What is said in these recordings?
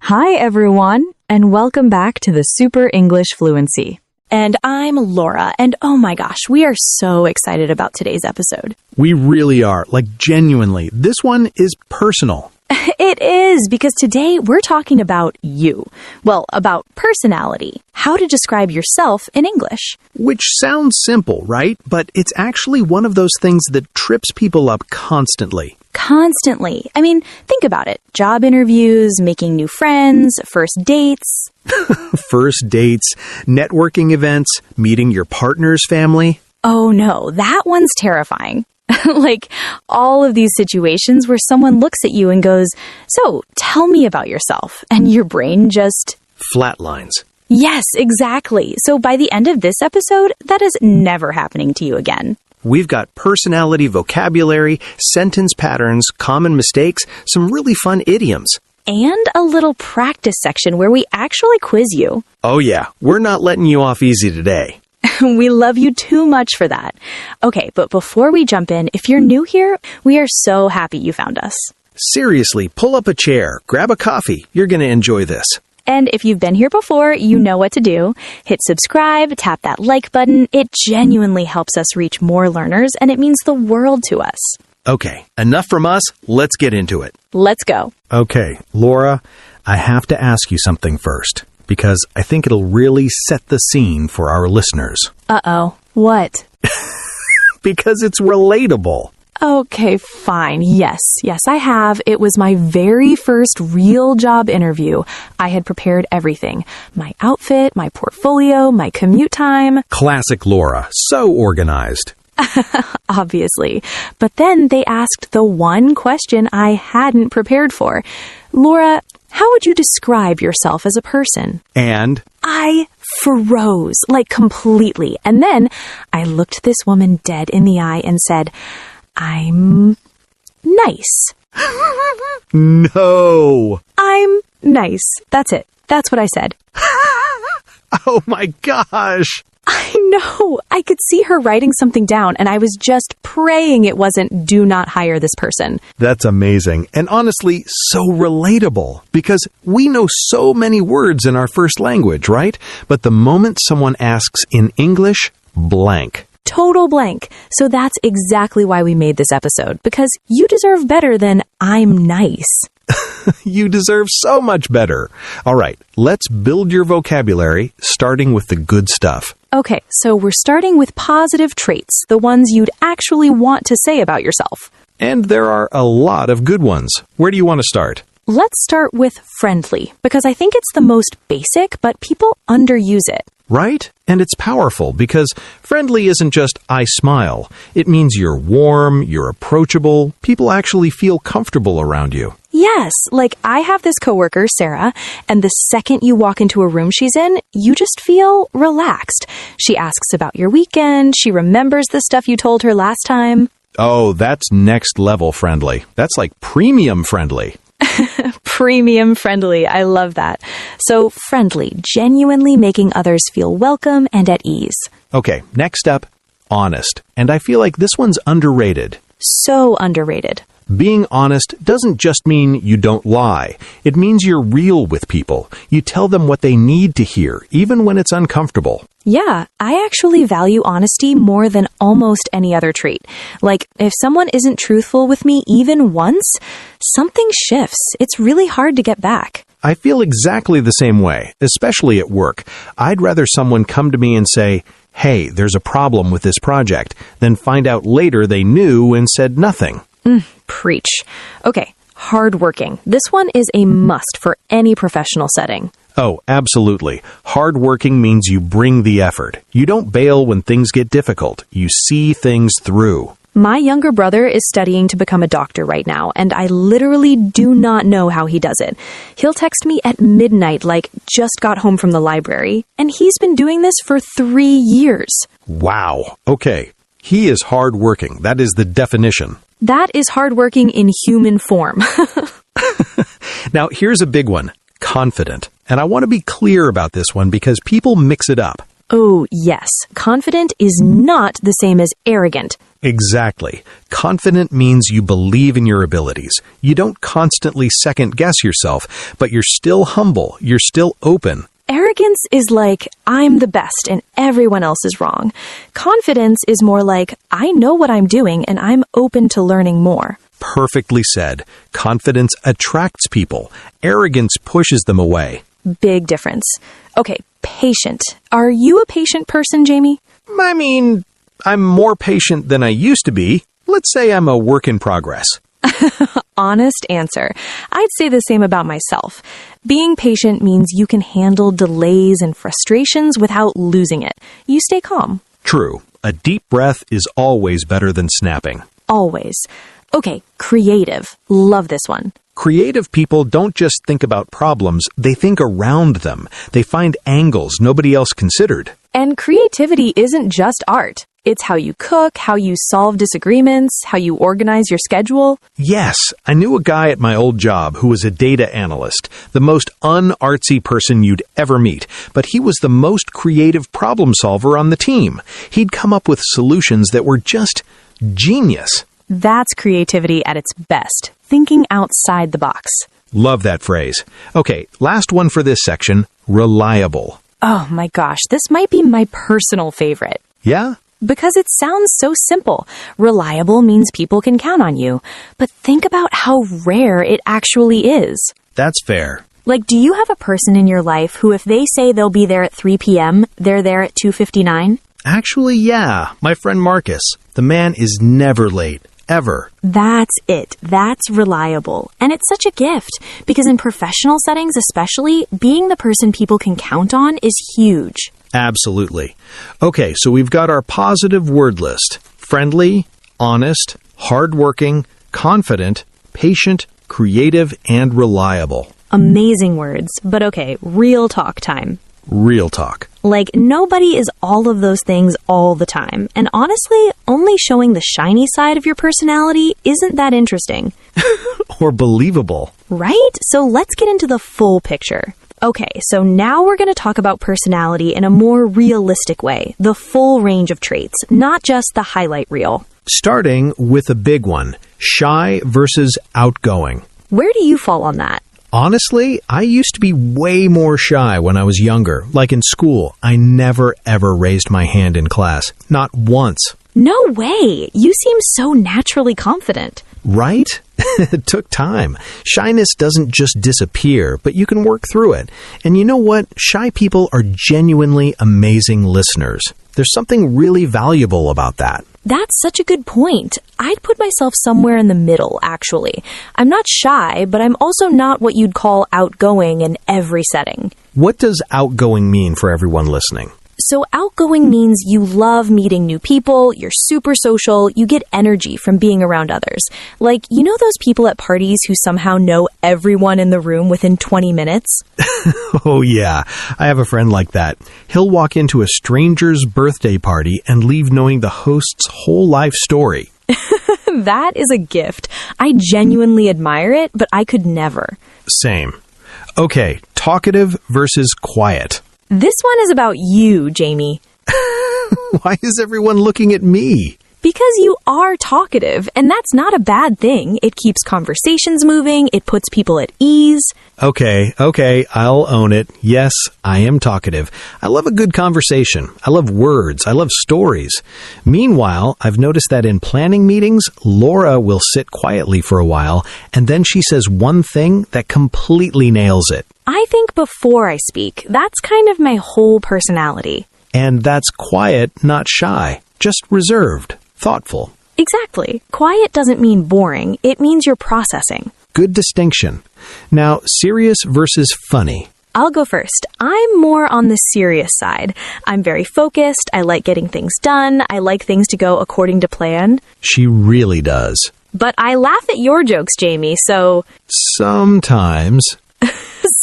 Hi, everyone, and welcome back to the Super English Fluency. And I'm Laura, and oh my gosh, we are so excited about today's episode. We really are, genuinely. This one is personal. It is, because today we're talking about you. Well, about personality. How to describe yourself in English. Which sounds simple, right? But it's actually one of those things that trips people up constantly. Constantly. I mean, think about it. Job interviews, making new friends, first dates. First dates, networking events, meeting your partner's family. Oh no, that one's terrifying. All of these situations where someone looks at you and goes, "So, tell me about yourself." And your brain just... flatlines. Yes, exactly. So by the end of this episode, that is never happening to you again. We've got personality, vocabulary, sentence patterns, common mistakes, some really fun idioms. And a little practice section where we actually quiz you. Oh yeah, we're not letting you off easy today. We love you too much for that. Okay, but before we jump in, if you're new here, we are so happy you found us. Seriously, pull up a chair, grab a coffee. You're going to enjoy this. And if you've been here before, you know what to do. Hit subscribe, tap that like button. It genuinely helps us reach more learners, and it means the world to us. Okay, enough from us. Let's get into it. Let's go. Okay, Laura, I have to ask you something first, because I think it'll really set the scene for our listeners. Uh-oh. What? Because it's relatable. Okay, fine. Yes, I have. It was my very first real job interview. I had prepared everything. My outfit, my portfolio, my commute time. Classic Laura. So organized. Obviously. But then they asked the one question I hadn't prepared for. Laura, how would you describe yourself as a person? And? I froze, completely. And then I looked this woman dead in the eye and said, "I'm nice." No. I'm nice. That's it. That's what I said. Oh my gosh. I know. I could see her writing something down, and I was just praying it wasn't "do not hire this person." That's amazing. And honestly, so relatable. Because we know so many words in our first language, right? But the moment someone asks in English, blank. Total blank. So that's exactly why we made this episode, because you deserve better than "I'm nice." You deserve so much better. All right, let's build your vocabulary, starting with the good stuff. Okay, so we're starting with positive traits, the ones you'd actually want to say about yourself. And there are a lot of good ones. Where do you want to start? Let's start with friendly, because I think it's the most basic, but people underuse it. Right? And it's powerful because friendly isn't just "I smile." It means you're warm, you're approachable, people actually feel comfortable around you. Yes, I have this coworker, Sarah, and the second you walk into a room she's in, you just feel relaxed. She asks about your weekend, she remembers the stuff you told her last time. Oh, that's next level friendly. That's like premium friendly. Premium friendly. I love that. So friendly, genuinely making others feel welcome and at ease. Okay, next up, honest. And I feel like this one's underrated. So underrated. Being honest doesn't just mean you don't lie. It means you're real with people. You tell them what they need to hear, even when it's uncomfortable. Yeah, I actually value honesty more than almost any other trait. If someone isn't truthful with me even once, something shifts. It's really hard to get back. I feel exactly the same way, especially at work. I'd rather someone come to me and say, "Hey, there's a problem with this project," than find out later they knew and said nothing. Preach. Okay, hardworking. This one is a must for any professional setting. Oh, absolutely. Hardworking means you bring the effort. You don't bail when things get difficult. You see things through. My younger brother is studying to become a doctor right now, and I literally do not know how he does it. He'll text me at midnight just got home from the library, and he's been doing this for 3 years. Wow. Okay. He is hardworking. That is the definition. That is hardworking in human form. Now, here's a big one. Confident. And I want to be clear about this one because people mix it up. Oh, yes. Confident is not the same as arrogant. Exactly. Confident means you believe in your abilities. You don't constantly second-guess yourself, but you're still humble. You're still open. Arrogance is like, I'm the best and everyone else is wrong. Confidence is more like, I know what I'm doing and I'm open to learning more. Perfectly said. Confidence attracts people. Arrogance pushes them away. Big difference. Okay, patient. Are you a patient person, Jamie? I mean, I'm more patient than I used to be. Let's say I'm a work in progress. Honest answer. I'd say the same about myself. Being patient means you can handle delays and frustrations without losing it. You stay calm. True. A deep breath is always better than snapping. Always. Okay, creative. Love this one. Creative people don't just think about problems, they think around them. They find angles nobody else considered. And creativity isn't just art. It's how you cook, how you solve disagreements, how you organize your schedule. Yes, I knew a guy at my old job who was a data analyst, the most unartsy person you'd ever meet, but he was the most creative problem solver on the team. He'd come up with solutions that were just genius. That's creativity at its best. Thinking outside the box. Love that phrase. Okay, last one for this section, reliable. Oh my gosh, this might be my personal favorite. Yeah? Because it sounds so simple. Reliable means people can count on you. But think about how rare it actually is. That's fair. Like, do you have a person in your life who, if they say they'll be there at 3 p.m., they're there at 2:59? Actually, yeah. My friend Marcus. The man is never late. Ever. That's it. That's reliable. And it's such a gift. Because in professional settings especially, being the person people can count on is huge. Absolutely. Okay, so we've got our positive word list. Friendly, honest, hardworking, confident, patient, creative, and reliable. Amazing words. But okay, real talk time. Real talk. Like, nobody is all of those things all the time. And honestly, only showing the shiny side of your personality isn't that interesting. Or believable. Right? So let's get into the full picture. Okay, so now we're going to talk about personality in a more realistic way. The full range of traits, not just the highlight reel. Starting with a big one. Shy versus outgoing. Where do you fall on that? Honestly, I used to be way more shy when I was younger. Like in school, I never ever raised my hand in class. Not once. No way! You seem so naturally confident. Right? It took time. Shyness doesn't just disappear, but you can work through it. And you know what? Shy people are genuinely amazing listeners. There's something really valuable about that. That's such a good point. I'd put myself somewhere in the middle, actually. I'm not shy, but I'm also not what you'd call outgoing in every setting. What does outgoing mean for everyone listening? So outgoing means you love meeting new people, you're super social, you get energy from being around others. Like, you know those people at parties who somehow know everyone in the room within 20 minutes? Oh yeah, I have a friend like that. He'll walk into a stranger's birthday party and leave knowing the host's whole life story. That is a gift. I genuinely admire it, but I could never. Same. Okay, talkative versus quiet. This one is about you, Jamie. Why is everyone looking at me? Because you are talkative, and that's not a bad thing. It keeps conversations moving, it puts people at ease. Okay, I'll own it. Yes, I am talkative. I love a good conversation. I love words. I love stories. Meanwhile, I've noticed that in planning meetings, Laura will sit quietly for a while, and then she says one thing that completely nails it. I think before I speak. That's kind of my whole personality. And that's quiet, not shy. Just reserved. Thoughtful. Exactly. Quiet doesn't mean boring. It means you're processing. Good distinction. Now, serious versus funny. I'll go first. I'm more on the serious side. I'm very focused. I like getting things done. I like things to go according to plan. She really does. But I laugh at your jokes, Jamie, so... Sometimes.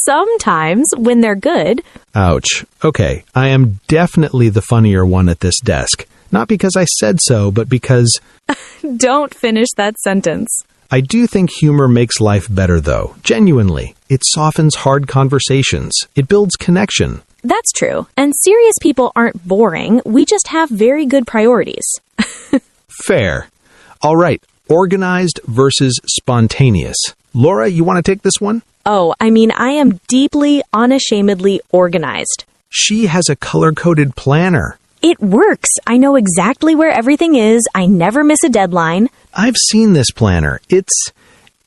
Sometimes, when they're good. Ouch. Okay, I am definitely the funnier one at this desk. Not because I said so, but because... Don't finish that sentence. I do think humor makes life better, though. Genuinely. It softens hard conversations. It builds connection. That's true. And serious people aren't boring. We just have very good priorities. Fair. All right, organized versus spontaneous. Laura, you want to take this one? Oh, I mean, I am deeply, unashamedly organized. She has a color-coded planner. It works. I know exactly where everything is. I never miss a deadline. I've seen this planner. It's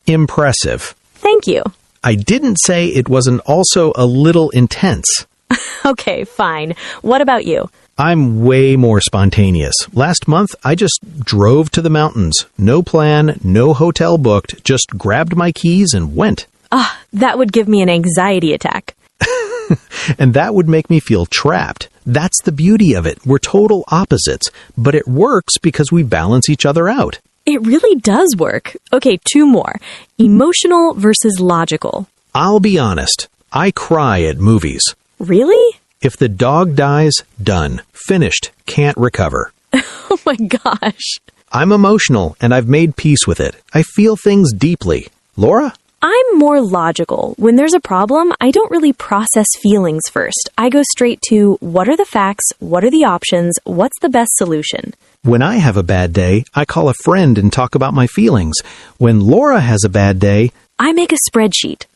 impressive. Thank you. I didn't say it wasn't also a little intense. Okay, fine. What about you? I'm way more spontaneous. Last month, I just drove to the mountains. No plan, no hotel booked, just grabbed my keys and went. That would give me an anxiety attack. And that would make me feel trapped. That's the beauty of it. We're total opposites, but it works because we balance each other out. It really does work. Okay, 2 more. Emotional versus logical. I'll be honest. I cry at movies. Really? If the dog dies, done. Finished. Can't recover. Oh my gosh. I'm emotional, and I've made peace with it. I feel things deeply. Laura? I'm more logical. When there's a problem, I don't really process feelings first. I go straight to what are the facts, what are the options, what's the best solution. When I have a bad day, I call a friend and talk about my feelings. When Laura has a bad day, I make a spreadsheet.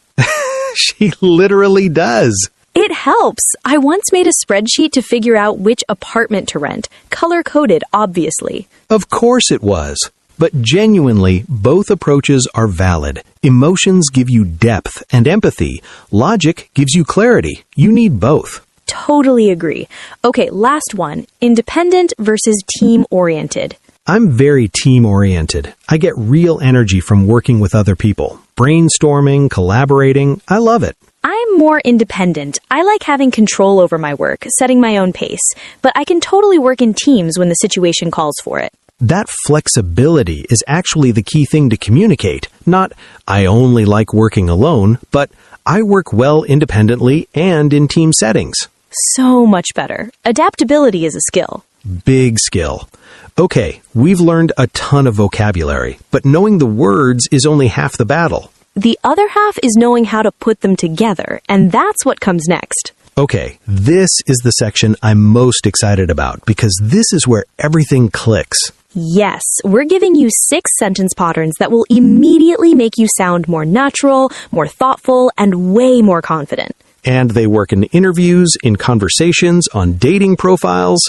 she literally does. It helps. I once made a spreadsheet to figure out which apartment to rent. Color-coded, obviously. Of course it was. But genuinely, both approaches are valid. Emotions give you depth and empathy. Logic gives you clarity. You need both. Totally agree. Okay, last one. Independent versus team-oriented. I'm very team-oriented. I get real energy from working with other people. Brainstorming, collaborating, I love it. I'm more independent. I like having control over my work, setting my own pace. But I can totally work in teams when the situation calls for it. That flexibility is actually the key thing to communicate. Not, I only like working alone, but I work well independently and in team settings. So much better. Adaptability is a skill. Big skill. Okay, we've learned a ton of vocabulary, but knowing the words is only half the battle. The other half is knowing how to put them together, and that's what comes next. Okay, this is the section I'm most excited about because this is where everything clicks. Yes, we're giving you 6 sentence patterns that will immediately make you sound more natural, more thoughtful, and way more confident. And they work in interviews, in conversations, on dating profiles.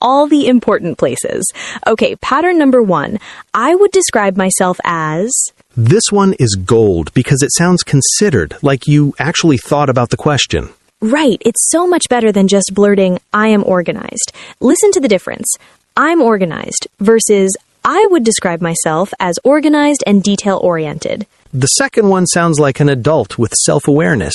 All the important places. Okay, pattern number 1. I would describe myself as... This one is gold because it sounds considered, like you actually thought about the question. Right, it's so much better than just blurting, I am organized. Listen to the difference. I'm organized versus I would describe myself as organized and detail-oriented. The second one sounds like an adult with self-awareness.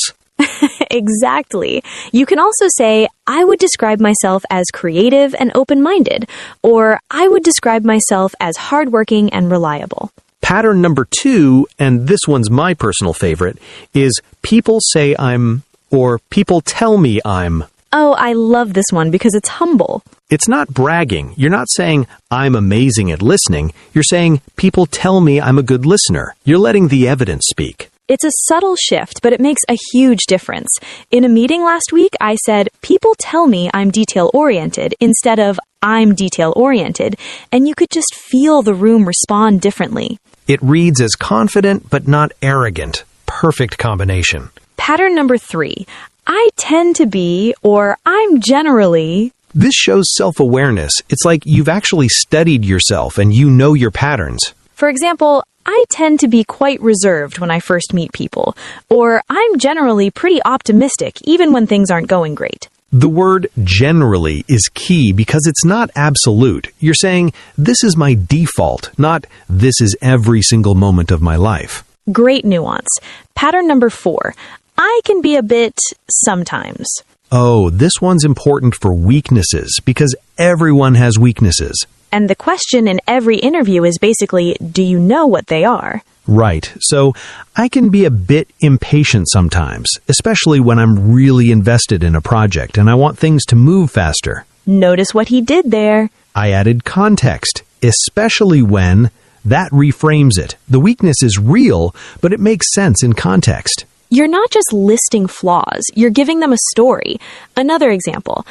Exactly. You can also say, I would describe myself as creative and open-minded, or I would describe myself as hardworking and reliable. Pattern number 2, and this one's my personal favorite, is people say I'm, or people tell me I'm. Oh, I love this one because it's humble. It's not bragging. You're not saying, I'm amazing at listening. You're saying, people tell me I'm a good listener. You're letting the evidence speak. It's a subtle shift, but it makes a huge difference. In a meeting last week, I said, people tell me I'm detail-oriented instead of I'm detail-oriented, and you could just feel the room respond differently. It reads as confident but not arrogant. Perfect combination. Pattern number 3. I tend to be, or I'm generally... This shows self-awareness. It's like you've actually studied yourself and you know your patterns. For example, I tend to be quite reserved when I first meet people, or I'm generally pretty optimistic even when things aren't going great. The word generally is key because it's not absolute. You're saying, this is my default, not this is every single moment of my life. Great nuance. Pattern number 4. I can be a bit sometimes. Oh, this one's important for weaknesses because everyone has weaknesses. And the question in every interview is basically, do you know what they are? Right. So I can be a bit impatient sometimes, especially when I'm really invested in a project and I want things to move faster. Notice what he did there. I added context, especially when that reframes it. The weakness is real, but it makes sense in context. You're not just listing flaws, you're giving them a story. Another example,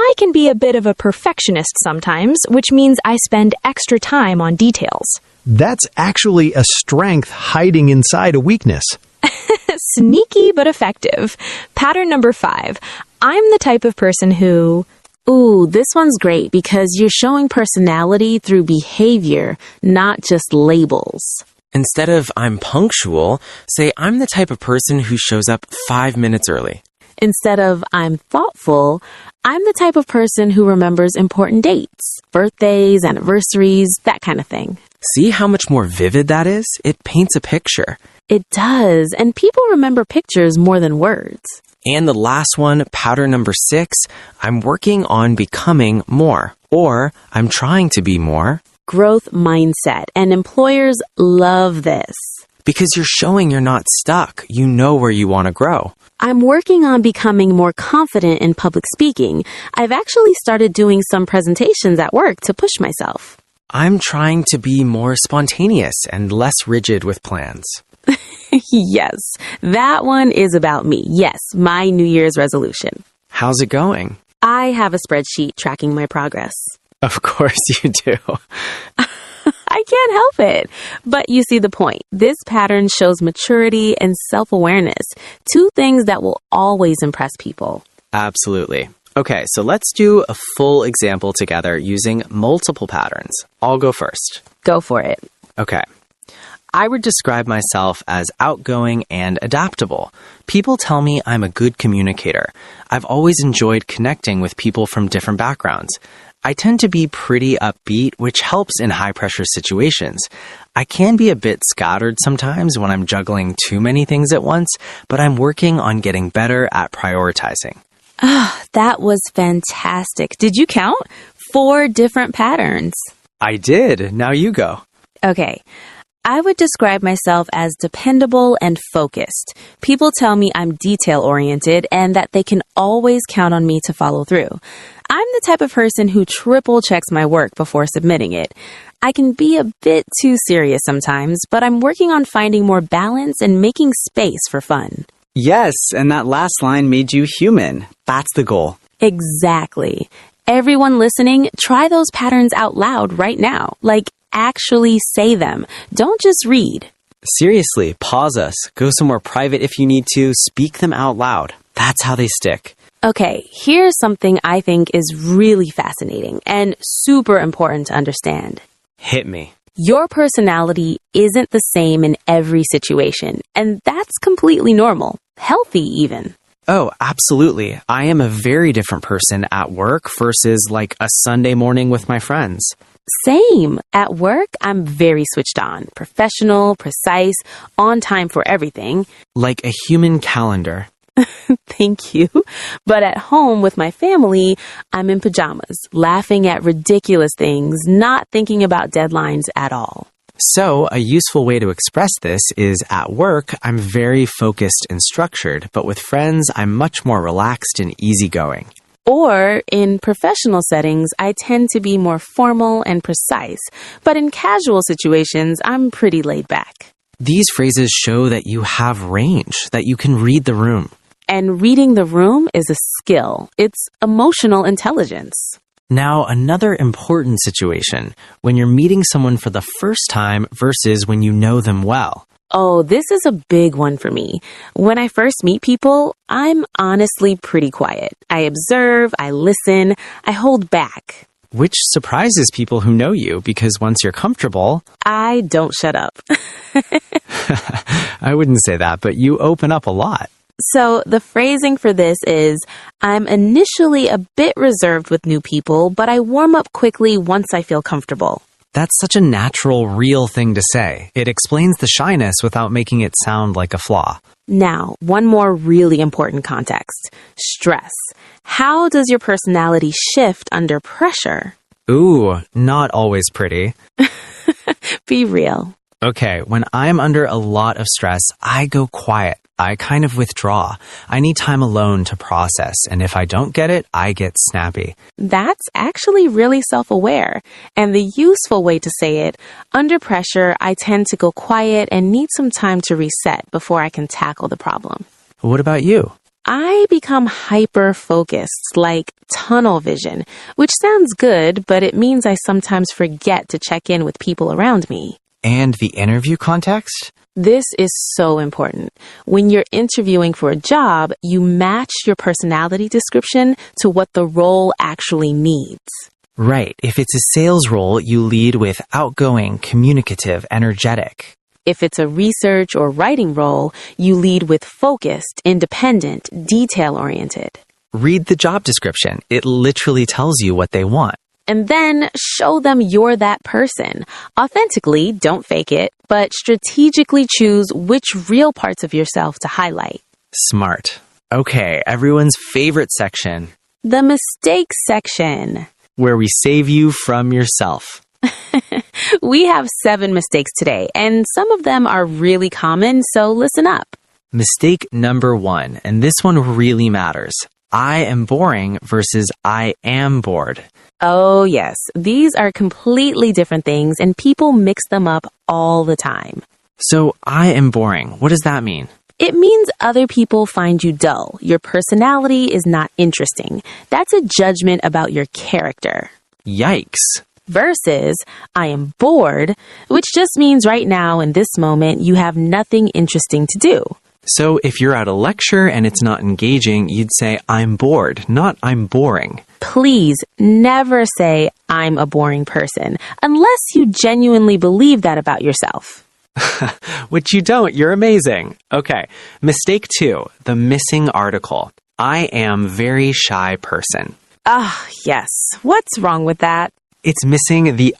I can be a bit of a perfectionist sometimes, which means I spend extra time on details. That's actually a strength hiding inside a weakness. Sneaky but effective. Pattern number 5. I'm the type of person who... Ooh, this one's great because you're showing personality through behavior, not just labels. Instead of I'm punctual, say I'm the type of person who shows up 5 minutes early. Instead of I'm thoughtful, I'm the type of person who remembers important dates, birthdays, anniversaries, that kind of thing. See how much more vivid that is? It paints a picture. It does, and people remember pictures more than words. And the last one, pattern number 6, I'm working on becoming more, or I'm trying to be more. Growth mindset, and employers love this. Because you're showing you're not stuck. You know where you want to grow. I'm working on becoming more confident in public speaking. I've actually started doing some presentations at work to push myself. I'm trying to be more spontaneous and less rigid with plans. Yes, that one is about me. Yes, my New Year's resolution. How's it going? I have a spreadsheet tracking my progress. Of course you do. I can't help it. But you see the point. This pattern shows maturity and self-awareness, 2 things that will always impress people. Absolutely. Okay, so let's do a full example together using multiple patterns. I'll go first. Go for it. Okay. I would describe myself as outgoing and adaptable. People tell me I'm a good communicator. I've always enjoyed connecting with people from different backgrounds. I tend to be pretty upbeat, which helps in high-pressure situations. I can be a bit scattered sometimes when I'm juggling too many things at once, but I'm working on getting better at prioritizing. That was fantastic. Did you count? 4 different patterns. I did. Now you go. Okay. I would describe myself as dependable and focused. People tell me I'm detail-oriented and that they can always count on me to follow through. I'm the type of person who triple checks my work before submitting it. I can be a bit too serious sometimes, but I'm working on finding more balance and making space for fun. Yes, and that last line made you human. That's the goal. Exactly. Everyone listening, try those patterns out loud right now. Like, actually say them. Don't just read. Seriously, pause us. Go somewhere private if you need to. Speak them out loud. That's how they stick. Okay, here's something I think is really fascinating and super important to understand. Hit me. Your personality isn't the same in every situation, and that's completely normal. Healthy, even. Oh, absolutely. I am a very different person at work versus like a Sunday morning with my friends. Same. At work, I'm very switched on. Professional, precise, on time for everything. Like a human calendar. Thank you. But at home with my family, I'm in pajamas, laughing at ridiculous things, not thinking about deadlines at all. So, a useful way to express this is at work, I'm very focused and structured, but with friends, I'm much more relaxed and easygoing. Or, in professional settings, I tend to be more formal and precise, but in casual situations, I'm pretty laid back. These phrases show that you have range, that you can read the room. And reading the room is a skill. It's emotional intelligence. Now, another important situation, when you're meeting someone for the first time versus when you know them well. Oh, this is a big one for me. When I first meet people, I'm honestly pretty quiet. I observe, I listen, I hold back. Which surprises people who know you because once you're comfortable... I don't shut up. I wouldn't say that, but you open up a lot. So the phrasing for this is, I'm initially a bit reserved with new people, but I warm up quickly once I feel comfortable. That's such a natural, real thing to say. It explains the shyness without making it sound like a flaw. Now, one more really important context. Stress. How does your personality shift under pressure? Ooh, not always pretty. Be real. Okay, when I'm under a lot of stress, I go quiet. I kind of withdraw. I need time alone to process, and if I don't get it, I get snappy. That's actually really self-aware. And the useful way to say it, under pressure, I tend to go quiet and need some time to reset before I can tackle the problem. What about you? I become hyper-focused, like tunnel vision, which sounds good, but it means I sometimes forget to check in with people around me. And the interview context? This is so important. When you're interviewing for a job, you match your personality description to what the role actually needs. Right. If it's a sales role, you lead with outgoing, communicative, energetic. If it's a research or writing role, you lead with focused, independent, detail-oriented. Read the job description. It literally tells you what they want. And then show them you're that person. Authentically, don't fake it, but strategically choose which real parts of yourself to highlight. Smart. Okay, everyone's favorite section. The mistakes section. Where we save you from yourself. We have 7 mistakes today, and some of them are really common, so listen up. Mistake number 1, and this one really matters. I am boring versus I am bored. Oh, yes. These are completely different things, and people mix them up all the time. So, I am boring. What does that mean? It means other people find you dull. Your personality is not interesting. That's a judgment about your character. Yikes. Versus, I am bored, which just means right now in this moment you have nothing interesting to do. So if you're at a lecture and it's not engaging, you'd say, I'm bored, not I'm boring. Please never say, I'm a boring person, unless you genuinely believe that about yourself. Which you don't, you're amazing. Okay, mistake 2, the missing article. I am very shy person. Yes. What's wrong with that? It's missing the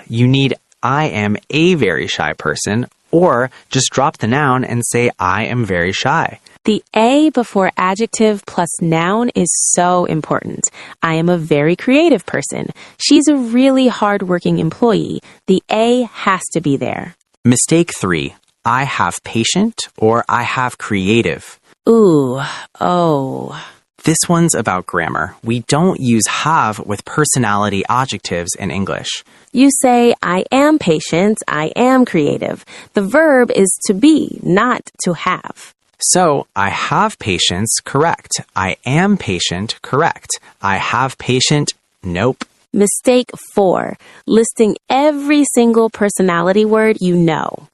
You need I am a very shy person, or just drop the noun and say I am very shy. The A before adjective plus noun is so important. I am a very creative person. She's a really hardworking employee. The A has to be there. Mistake 3, I have patient or I have creative. Ooh, oh. This one's about grammar. We don't use have with personality adjectives in English. You say, I am patient, I am creative. The verb is to be, not to have. So, I have patience, correct. I am patient, correct. I have patient, nope. Mistake 4, listing every single personality word you know.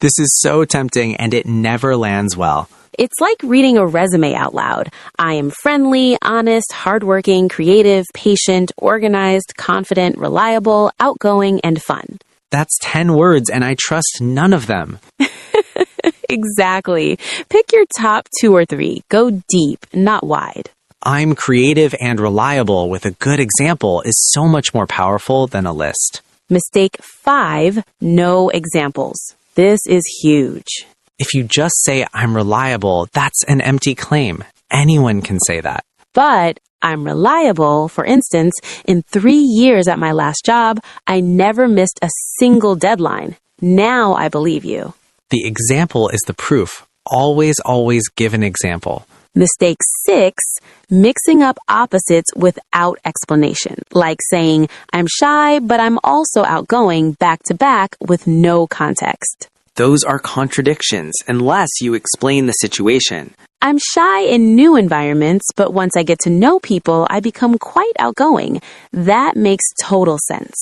This is so tempting and it never lands well. It's like reading a resume out loud. I am friendly, honest, hardworking, creative, patient, organized, confident, reliable, outgoing, and fun. That's 10 words and I trust none of them. Exactly. Pick your top 2 or 3. Go deep, not wide. I'm creative and reliable with a good example is so much more powerful than a list. Mistake 5, no examples. This is huge. If you just say I'm reliable, that's an empty claim. Anyone can say that. But I'm reliable. For instance, in 3 years at my last job, I never missed a single deadline. Now I believe you. The example is the proof. Always give an example. Mistake 6, mixing up opposites without explanation, like saying, I'm shy, but I'm also outgoing back to back with no context. Those are contradictions unless you explain the situation. I'm shy in new environments, but once I get to know people, I become quite outgoing. That makes total sense.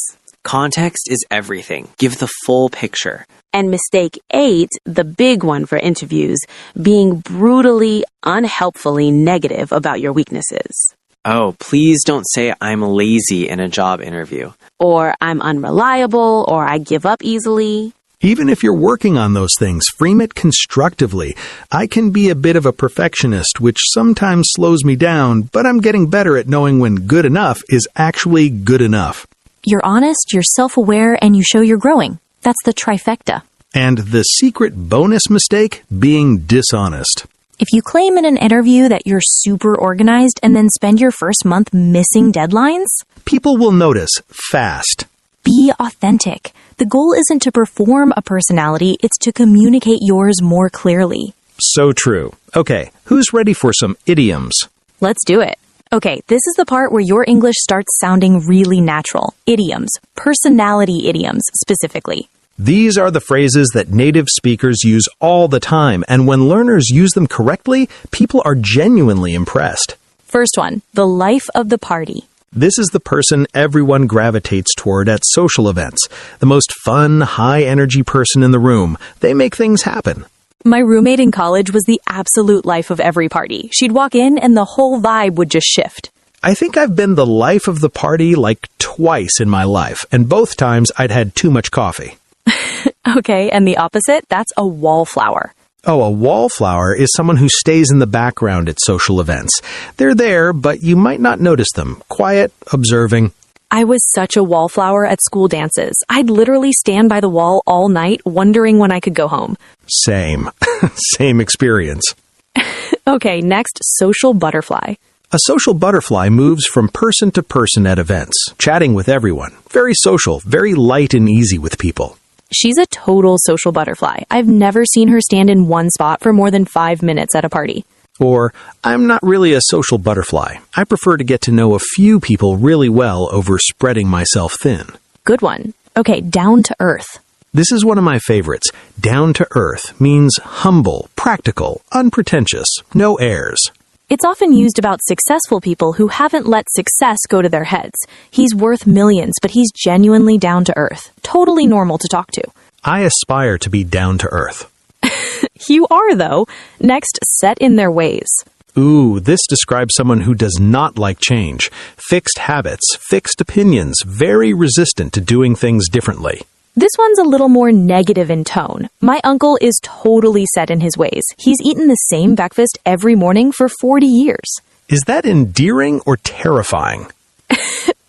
Context is everything. Give the full picture. And mistake 8, the big one for interviews, being brutally, unhelpfully negative about your weaknesses. Oh, please don't say I'm lazy in a job interview. Or I'm unreliable, or I give up easily. Even if you're working on those things, frame it constructively. I can be a bit of a perfectionist, which sometimes slows me down, but I'm getting better at knowing when good enough is actually good enough. You're honest, you're self-aware, and you show you're growing. That's the trifecta. And the secret bonus mistake, being dishonest. If you claim in an interview that you're super organized and then spend your first month missing deadlines, people will notice fast. Be authentic. The goal isn't to perform a personality, it's to communicate yours more clearly. So true. Okay, who's ready for some idioms? Let's do it. Okay, this is the part where your English starts sounding really natural. Idioms. Personality idioms, specifically. These are the phrases that native speakers use all the time, and when learners use them correctly, people are genuinely impressed. First one, the life of the party. This is the person everyone gravitates toward at social events. The most fun, high-energy person in the room. They make things happen. My roommate in college was the absolute life of every party. She'd walk in and the whole vibe would just shift. I think I've been the life of the party like twice in my life, and both times I'd had too much coffee. Okay, and the opposite, that's a wallflower. Oh, a wallflower is someone who stays in the background at social events. They're there, but you might not notice them. Quiet, observing. I was such a wallflower at school dances. I'd literally stand by the wall all night, wondering when I could go home. Same. Same experience. Okay, next, social butterfly. A social butterfly moves from person to person at events, chatting with everyone. Very social, very light and easy with people. She's a total social butterfly. I've never seen her stand in one spot for more than 5 minutes at a party. Or, I'm not really a social butterfly. I prefer to get to know a few people really well over spreading myself thin. Good one. Okay, down to earth. This is one of my favorites. Down to earth means humble, practical, unpretentious, no airs. It's often used about successful people who haven't let success go to their heads. He's worth millions, but he's genuinely down to earth. Totally normal to talk to. I aspire to be down to earth. You are, though. Next, set in their ways. Ooh, this describes someone who does not like change. Fixed habits, fixed opinions, very resistant to doing things differently. This one's a little more negative in tone. My uncle is totally set in his ways. He's eaten the same breakfast every morning for 40 years. Is that endearing or terrifying?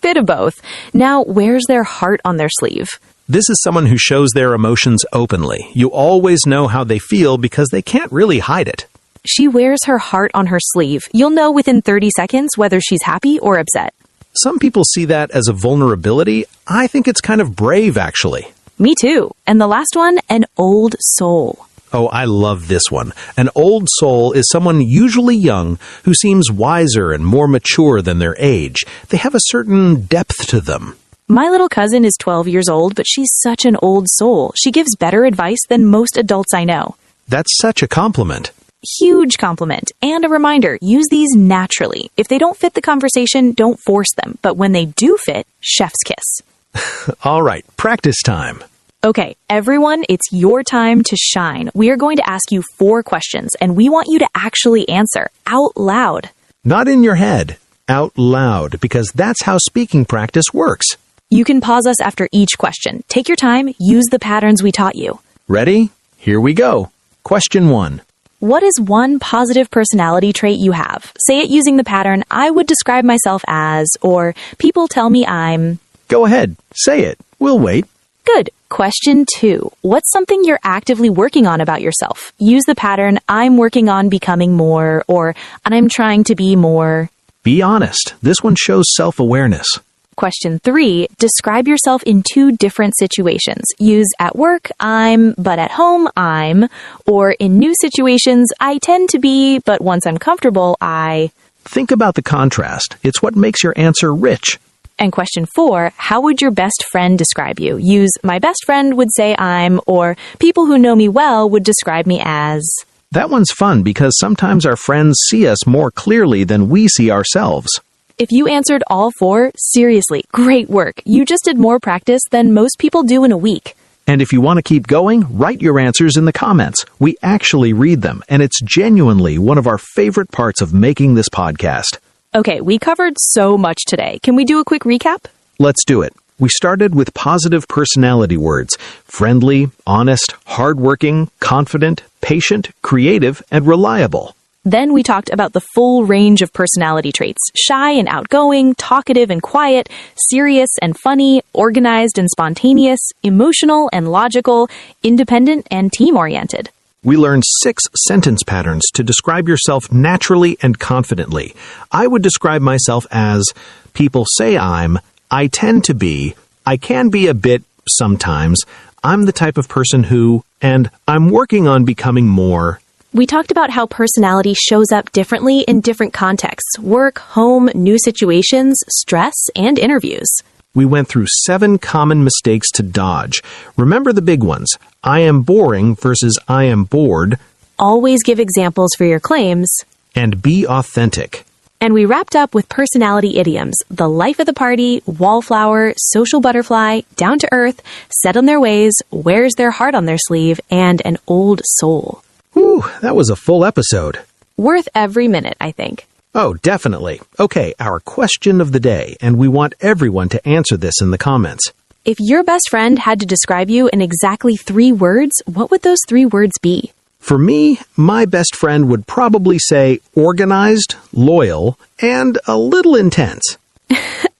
Bit of both. Now, wears their heart on their sleeve. This is someone who shows their emotions openly. You always know how they feel because they can't really hide it. She wears her heart on her sleeve. You'll know within 30 seconds whether she's happy or upset. Some people see that as a vulnerability. I think it's kind of brave, actually. Me too. And the last one, an old soul. Oh, I love this one. An old soul is someone usually young who seems wiser and more mature than their age. They have a certain depth to them. My little cousin is 12 years old, but she's such an old soul. She gives better advice than most adults I know. That's such a compliment. Huge compliment. And a reminder, use these naturally. If they don't fit the conversation, don't force them. But when they do fit, chef's kiss. All right, practice time. Okay, everyone, it's your time to shine. We are going to ask you 4 questions, and we want you to actually answer out loud. Not in your head, out loud, because that's how speaking practice works. You can pause us after each question. Take your time, use the patterns we taught you. Ready? Here we go. Question 1. What is one positive personality trait you have? Say it using the pattern, I would describe myself as, or people tell me I'm... Go ahead, say it. We'll wait. Good. Question 2. What's something you're actively working on about yourself? Use the pattern, I'm working on becoming more, or I'm trying to be more. Be honest. This one shows self-awareness. Question 3. Describe yourself in 2 different situations. Use at work, I'm, but at home, I'm, or in new situations, I tend to be, but once I'm comfortable, I... Think about the contrast. It's what makes your answer rich. And question 4, how would your best friend describe you? Use my best friend would say I'm, or people who know me well would describe me as... That one's fun because sometimes our friends see us more clearly than we see ourselves. If you answered all 4, seriously, great work. You just did more practice than most people do in a week. And if you want to keep going, write your answers in the comments. We actually read them, and it's genuinely one of our favorite parts of making this podcast. Okay, we covered so much today. Can we do a quick recap? Let's do it. We started with positive personality words: friendly, honest, hardworking, confident, patient, creative, and reliable. Then we talked about the full range of personality traits: shy and outgoing, talkative and quiet, serious and funny, organized and spontaneous, emotional and logical, independent and team-oriented. We learned 6 sentence patterns to describe yourself naturally and confidently. I would describe myself as, people say I'm, I tend to be, I can be a bit sometimes, I'm the type of person who, and I'm working on becoming more. We talked about how personality shows up differently in different contexts: work, home, new situations, stress, and interviews. We went through 7 common mistakes to dodge. Remember the big ones. I am boring versus I am bored. Always give examples for your claims. And be authentic. And we wrapped up with personality idioms, the life of the party, wallflower, social butterfly, down to earth, set on their ways, wears their heart on their sleeve, and an old soul. Whew, that was a full episode. Worth every minute, I think. Oh, definitely. Okay, our question of the day, and we want everyone to answer this in the comments. If your best friend had to describe you in exactly 3 words, what would those 3 words be? For me, my best friend would probably say organized, loyal, and a little intense.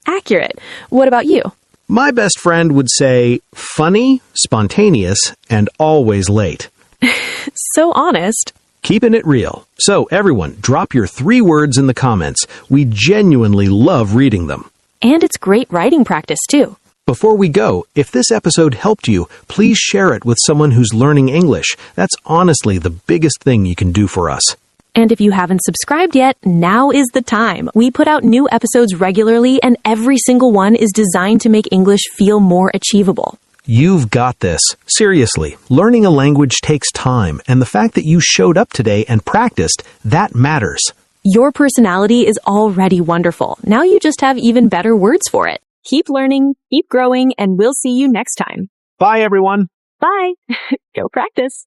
Accurate. What about you? My best friend would say funny, spontaneous, and always late. So honest. Keeping it real. So everyone, drop your 3 words in the comments. We genuinely love reading them. And it's great writing practice, too. Before we go, if this episode helped you, please share it with someone who's learning English. That's honestly the biggest thing you can do for us. And if you haven't subscribed yet, now is the time. We put out new episodes regularly, and every single one is designed to make English feel more achievable. You've got this. Seriously, learning a language takes time, and the fact that you showed up today and practiced, that matters. Your personality is already wonderful. Now you just have even better words for it. Keep learning, keep growing, and we'll see you next time. Bye, everyone. Bye. Go practice.